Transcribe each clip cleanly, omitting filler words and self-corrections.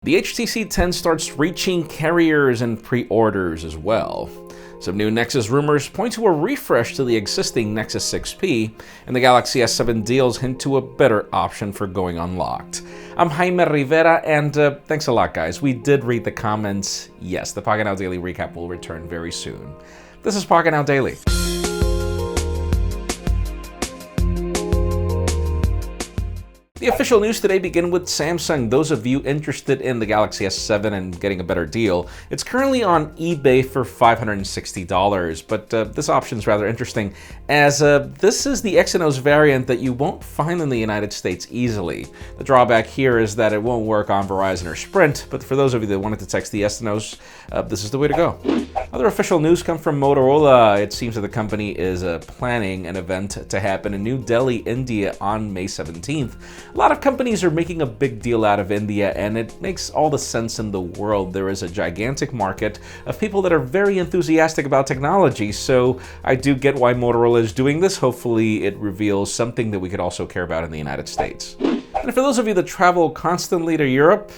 The HTC 10 starts reaching carriers and pre-orders as well. Some new Nexus rumors point to a refresh to the existing Nexus 6P, and the Galaxy S7 deals hint to a better option for going unlocked. I'm Jaime Rivera, and thanks a lot, guys. We did read the comments. Yes, the Pocketnow Daily recap will return very soon. This is Pocketnow Daily. The official news today begin with Samsung. Those of you interested in the Galaxy S7 and getting a better deal, it's currently on eBay for $560, but this option is rather interesting as this is the Exynos variant that you won't find in the United States easily. The drawback here is that it won't work on Verizon or Sprint, but for those of you that wanted to text the Exynos, this is the way to go. Other official news come from Motorola. It seems that the company is planning an event to happen in New Delhi, India on May 17th. A lot of companies are making a big deal out of India, and it makes all the sense in the world. There is a gigantic market of people that are very enthusiastic about technology, so I do get why Motorola is doing this. Hopefully it reveals something that we could also care about in the United States. And for those of you that travel constantly to Europe,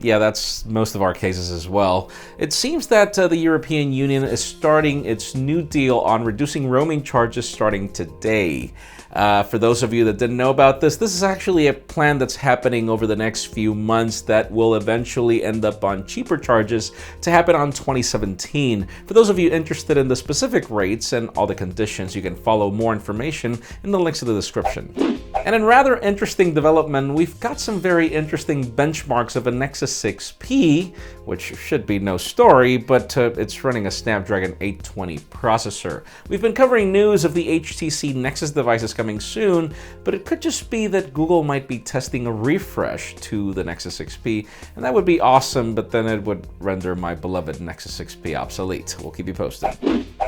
yeah, that's most of our cases as well. It seems that the European Union is starting its new deal on reducing roaming charges starting today. For those of you that didn't know about this is actually a plan that's happening over the next few months that will eventually end up on cheaper charges to happen on 2017. For those of you interested in the specific rates and all the conditions, you can follow more information in the links in the description. And in rather interesting development, we've got some very interesting benchmarks of a Nexus 6P, which should be no story, but it's running a Snapdragon 820 processor. We've been covering news of the HTC Nexus devices coming soon, but it could just be that Google might be testing a refresh to the Nexus 6P, and that would be awesome, but then it would render my beloved Nexus 6P obsolete. We'll keep you posted.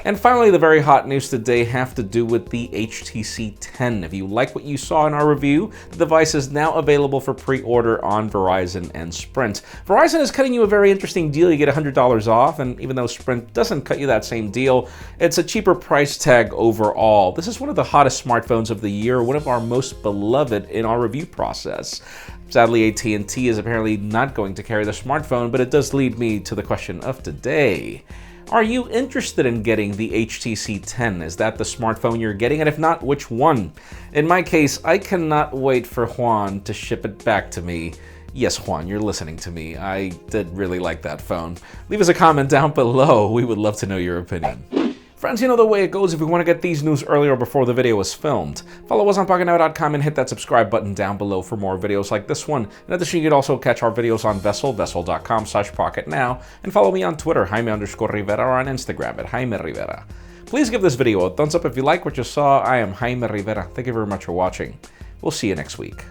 And finally, the very hot news today have to do with the HTC 10. If you like what you saw in our review, the device is now available for pre-order on Verizon and Sprint. Verizon is cutting you a very interesting deal. You get $100 off, and even though Sprint doesn't cut you that same deal, it's a cheaper price tag overall. This is one of the hottest smartphones of the year, one of our most beloved in our review process. Sadly, AT&T is apparently not going to carry the smartphone, but it does lead me to the question of today. Are you interested in getting the HTC 10? Is that the smartphone you're getting? And if not, which one? In my case, I cannot wait for Juan to ship it back to me. Yes, Juan, you're listening to me. I did really like that phone. Leave us a comment down below. We would love to know your opinion. Friends, you know the way it goes if you want to get these news earlier before the video is filmed. Follow us on Pocketnow.com and hit that subscribe button down below for more videos like this one. In addition, you can also catch our videos on vessel.com/Pocketnow, and follow me on Twitter, Jaime_Rivera, or on Instagram at Jaime Rivera. Please give this video a thumbs up if you like what you saw. I am Jaime Rivera. Thank you very much for watching. We'll see you next week.